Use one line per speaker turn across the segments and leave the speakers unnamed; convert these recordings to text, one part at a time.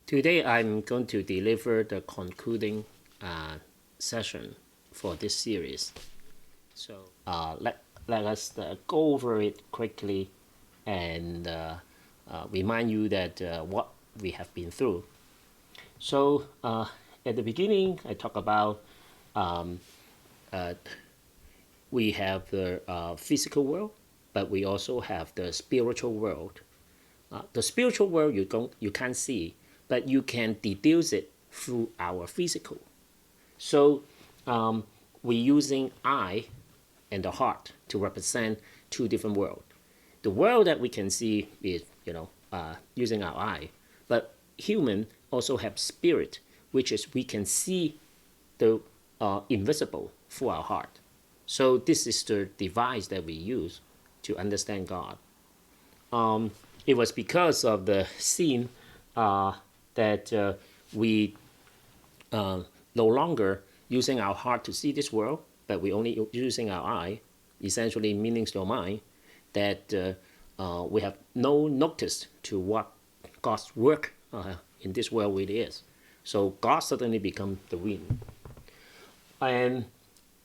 Today I'm going to deliver the concluding session for this series. So let us go over it quickly and remind you that what we have been through. So at the beginning, I talk about we have the physical world, but we also have the spiritual world. The spiritual world you can't see, but you can deduce it through our physical. So we're using eye and the heart to represent two different worlds. The world that we can see is using our eye, but human also have spirit, which is we can see the invisible through our heart. So this is the device that we use to understand God. It was because of the sin that we no longer using our heart to see this world, but we only using our eye, essentially meaning to mind, that we have no notice to what God's work in this world really is. So God suddenly becomes the wind. And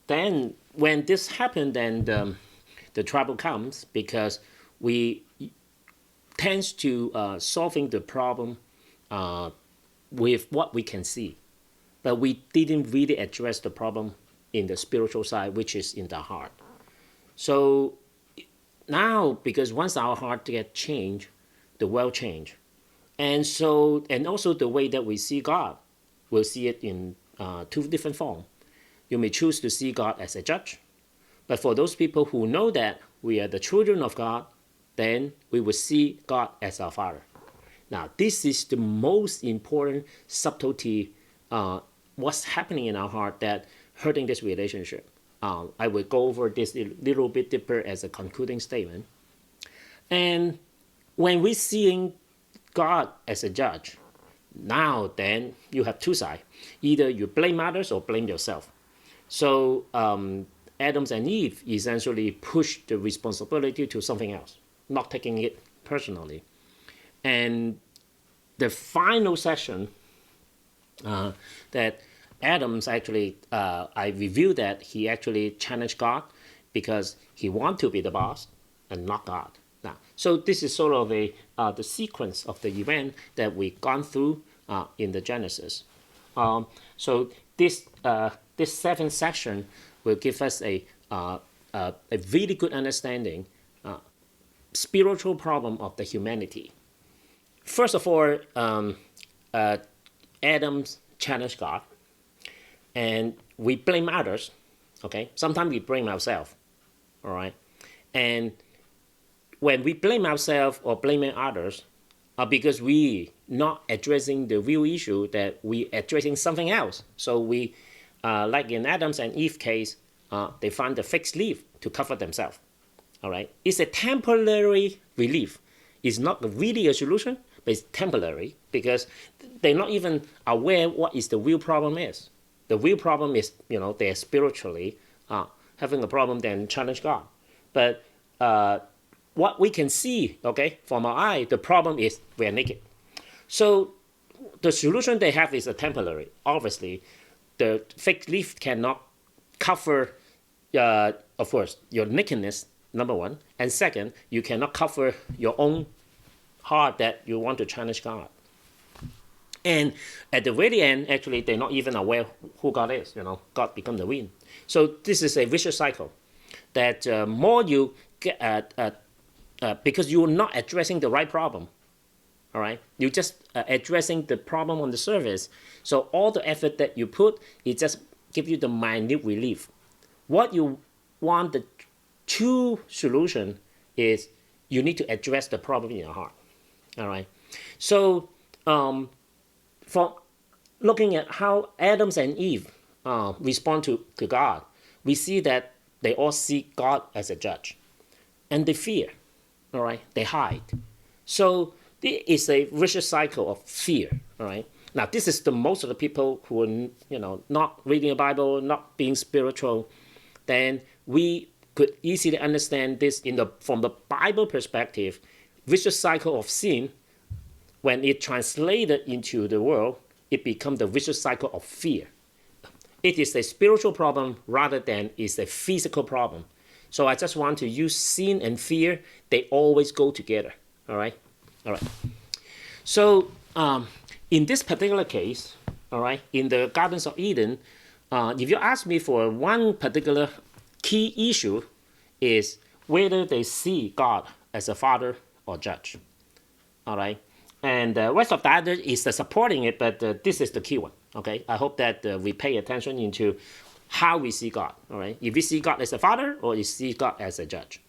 then when this happened, then the trouble comes because we tends to solving the problem with what we can see. But we didn't really address the problem in the spiritual side, which is in the heart. So now, because once our heart gets changed, the world change. And also the way that we see God, we'll see it in two different forms. You may choose to see God as a judge, but for those people who know that we are the children of God, then we will see God as our Father. Now, this is the most important subtlety, what's happening in our heart that hurting this relationship. I will go over this a little bit deeper as a concluding statement. And when we're seeing God as a judge, now then you have two sides. Either you blame others or blame yourself. So Adam and Eve essentially pushed the responsibility to something else, not taking it personally. And the final session that Adam's actually, I reviewed that he actually challenged God because he wanted to be the boss and not God. Now, so this is sort of the sequence of the event that we've gone through in the Genesis. So this seventh section will give us a really good understanding spiritual problem of the humanity. First of all, Adam challenged God, and we blame others. Okay, sometimes we blame ourselves. All right, and when we blame ourselves or blaming others, because we not addressing the real issue, that we addressing something else. So we, like in Adam's and Eve case, they find the fixed leaf to cover themselves. All right, it's a temporary relief. It's not really a solution, but it's temporary because they're not even aware what is the real problem is. The real problem is, they're spiritually having a problem, then challenge God. But what we can see, okay, from our eye, the problem is we're naked. So the solution they have is a temporary. Obviously, the fig leaf cannot cover, of course, your nakedness, number one. And second, you cannot cover your own heart that you want to challenge God. And at the very end, actually, they're not even aware who God is. God becomes the wind. So this is a vicious cycle that more you get because you're not addressing the right problem. All right, you're just addressing the problem on the surface. So all the effort that you put, it just gives you the minute relief. What you want the true solution is you need to address the problem in your heart. All right, so from looking at how Adam and Eve respond to God, we see that they all see God as a judge, and they fear. All right, they hide. So this is a vicious cycle of fear. All right. Now this is the most of the people who are not reading the Bible, not being spiritual. Then we could easily understand this from the Bible perspective. Vicious cycle of sin when it translated into the world, it becomes the vicious cycle of fear. It is a spiritual problem rather than it's a physical problem. So I just want to use sin and fear. They always go together. All right. So in this particular case, all right, in the Gardens of Eden, if you ask me for one particular key issue, is whether they see God as a father or judge. All right. And the rest of the other is supporting it, but this is the key one. Okay. I hope that we pay attention into how we see God. All right. If we see God as a father or we see God as a judge.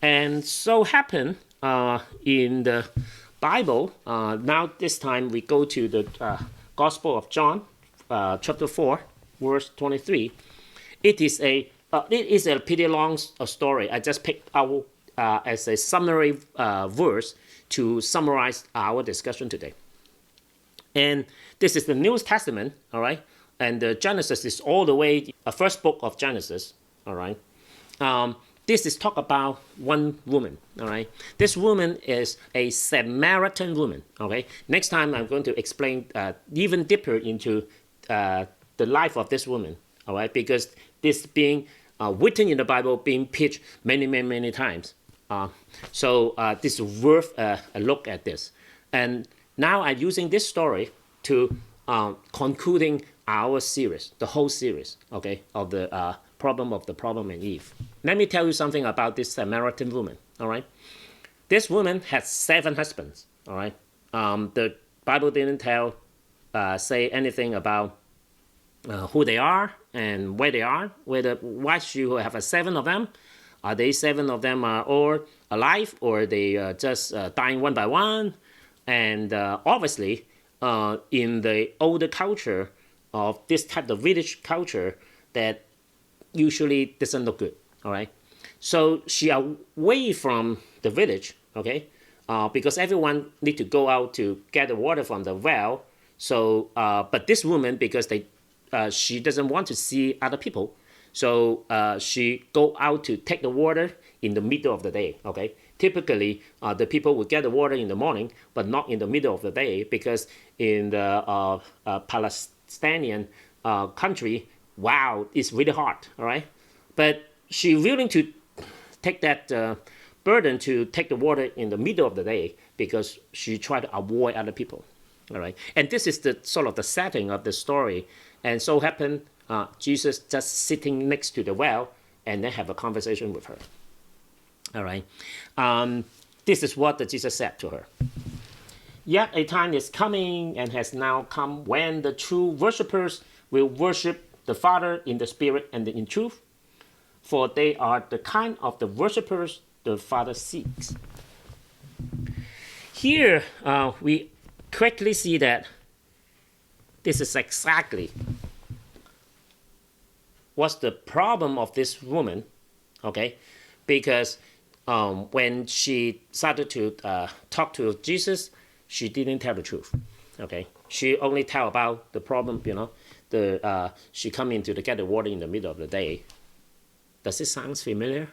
And so happen in the Bible, now this time we go to the Gospel of John, chapter 4, verse 23. It is a pretty long story. I just picked out as a summary verse to summarize our discussion today. And this is the New Testament, all right? And Genesis is all the way, first book of Genesis, all right? This is talk about one woman, all right? This woman is a Samaritan woman, okay? Next time I'm going to explain even deeper into the life of this woman, all right? Because this being written in the Bible, being pitched many times. So this is worth a look at this. And now I'm using this story to concluding our series, the whole series, okay, of the problem and Eve. Let me tell you something about this Samaritan woman, all right? This woman had 7 husbands, all right? The Bible didn't say anything about who they are and where they are, why she will have 7 of them. Are they 7 of them are all alive, or they just dying one by one? And obviously, in the older culture of this type of village culture, that usually doesn't look good, all right? So she away from the village, okay? Because everyone need to go out to get the water from the well. So, but this woman, because she doesn't want to see other people, so she go out to take the water in the middle of the day, okay? Typically, the people would get the water in the morning, but not in the middle of the day, because in the Palestinian country, wow, it's really hot, all right? But she willing to take that burden to take the water in the middle of the day because she tried to avoid other people, all right? And this is the sort of the setting of the story. And so happened Jesus just sitting next to the well and then have a conversation with her, all right? This is what Jesus said to her. Yet a time is coming and has now come when the true worshippers will worship the Father in the Spirit and in truth, for they are the kind of the worshippers the Father seeks. Here, we quickly see that this is exactly what's the problem of this woman, okay? Because when she started to talk to Jesus, she didn't tell the truth, okay? She only tell about the problem, she come in to get the water in the middle of the day. Does it sound familiar?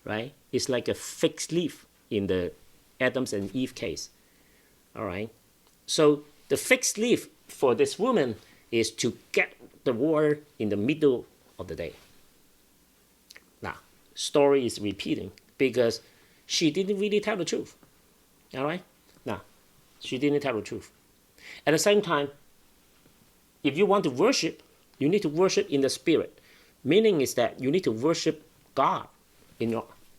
Right? It's like a fixed leaf in the Adams and Eve case. All right? So the fixed leaf for this woman is to get the water in the middle of the day. Now, story is repeating because she didn't really tell the truth. All right? Now, she didn't tell the truth. At the same time, if you want to worship, you need to worship in the Spirit. Meaning is that you need to worship God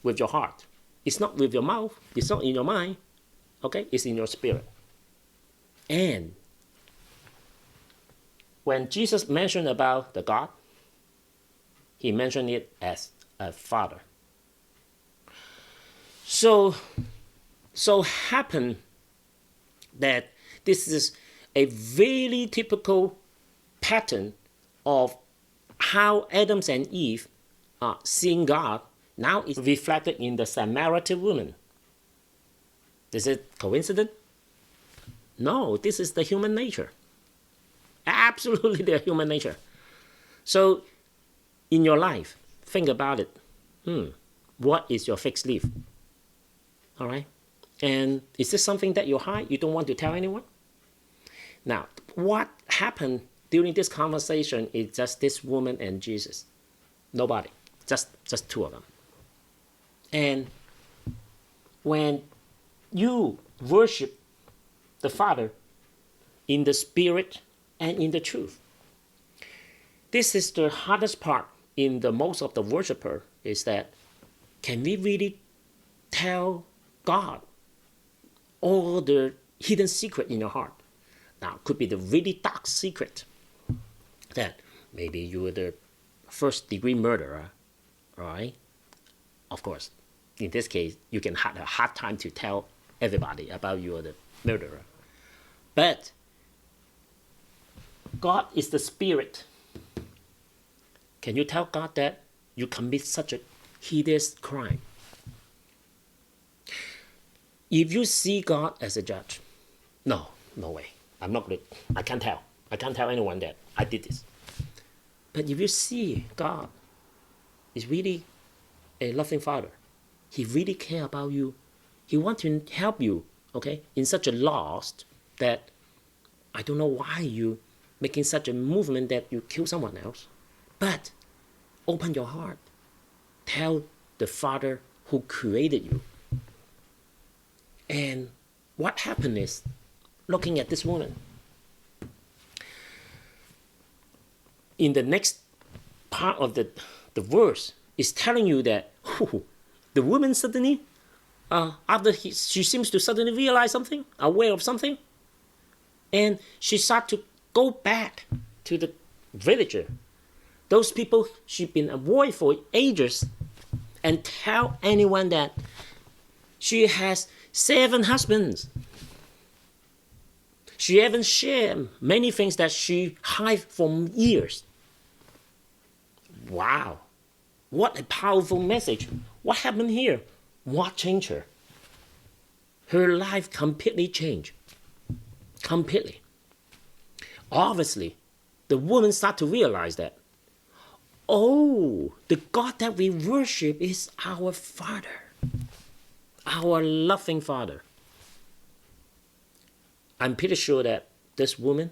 with your heart. It's not with your mouth. It's not in your mind. Okay? It's in your spirit. And when Jesus mentioned about the God, he mentioned it as a father. So happen that this is a very typical pattern of how Adam and Eve are seeing God. Now it's reflected in the Samaritan woman. Is it coincidence? No, this is the human nature. Absolutely the human nature. So in your life, think about it. What is your fixed leaf? All right? And is this something that you hide? You don't want to tell anyone? Now, what happened during this conversation is just this woman and Jesus. Nobody. Just two of them. And when you worship the Father in the Spirit and in the truth, this is the hardest part in the most of the worshiper, is that can we really tell God all the hidden secret in your heart? Now, could be the really dark secret that maybe you were the first-degree murderer, right? Of course, in this case, you can have a hard time to tell everybody about you are the murderer. But God is the Spirit. Can you tell God that you commit such a hideous crime? If you see God as a judge, no way. I'm not good. I can't tell anyone that I did this. But if you see God is really a loving Father, He really cares about you. He wants to help you, okay, in such a loss that I don't know why you making such a movement that you kill someone else. But open your heart. Tell the Father who created you. And what happened is, looking at this woman, in the next part of the verse, is telling you that the woman suddenly, after she seems to suddenly realize something, aware of something, and she starts to go back to the villager, those people she'd been avoiding for ages, and tell anyone that she has 7 husbands. She haven't shared many things that she hid for years. Wow. What a powerful message. What happened here? What changed her? Her life completely changed. Completely. Obviously, the woman started to realize that, oh, the God that we worship is our Father. Our loving Father. I'm pretty sure that this woman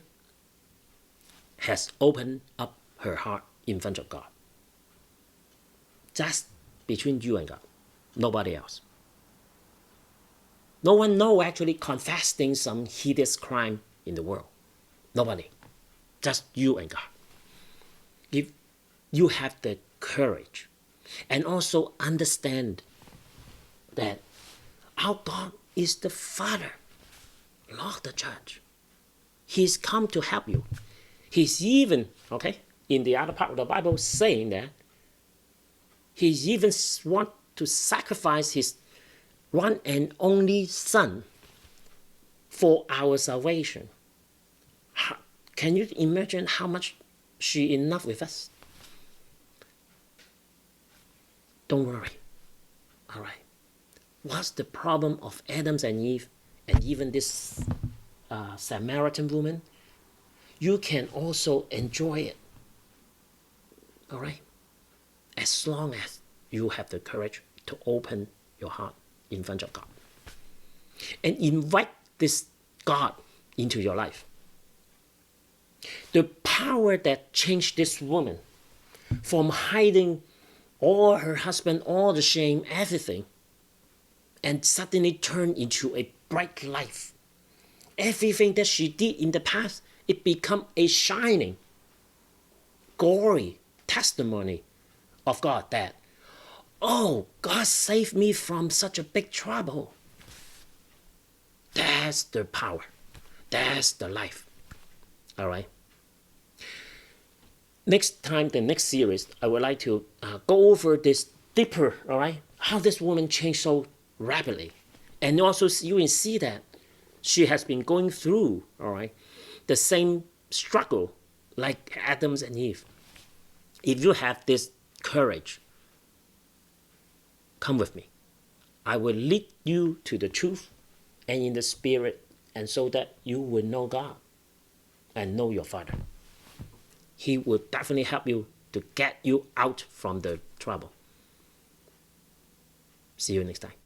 has opened up her heart in front of God. Just between you and God. Nobody else. No one knows actually confessing some hideous crime in the world. Nobody. Just you and God. If you have the courage and also understand that our God is the Father, not the judge. He's come to help you. He's even, okay, in the other part of the Bible saying that He's even want to sacrifice His one and only Son for our salvation. Can you imagine how much she in love with us? Don't worry. All right. What's the problem of Adam and Eve and even this Samaritan woman? You can also enjoy it. All right? As long as you have the courage to open your heart in front of God and invite this God into your life. The power that changed this woman from hiding all her husband, all the shame, everything, and suddenly turned into a bright life. Everything that she did in the past, it became a shining, glory, testimony of God that, oh, God saved me from such a big trouble. That's the power. That's the life. All right. Next time, the next series, I would like to go over this deeper, all right, how this woman changed so rapidly. And also you can see that she has been going through, all right, the same struggle like Adam and Eve. If you have this courage, come with me. I will lead you to the truth and in the Spirit, and so that you will know God and know your Father. He will definitely help you to get you out from the trouble. See you next time.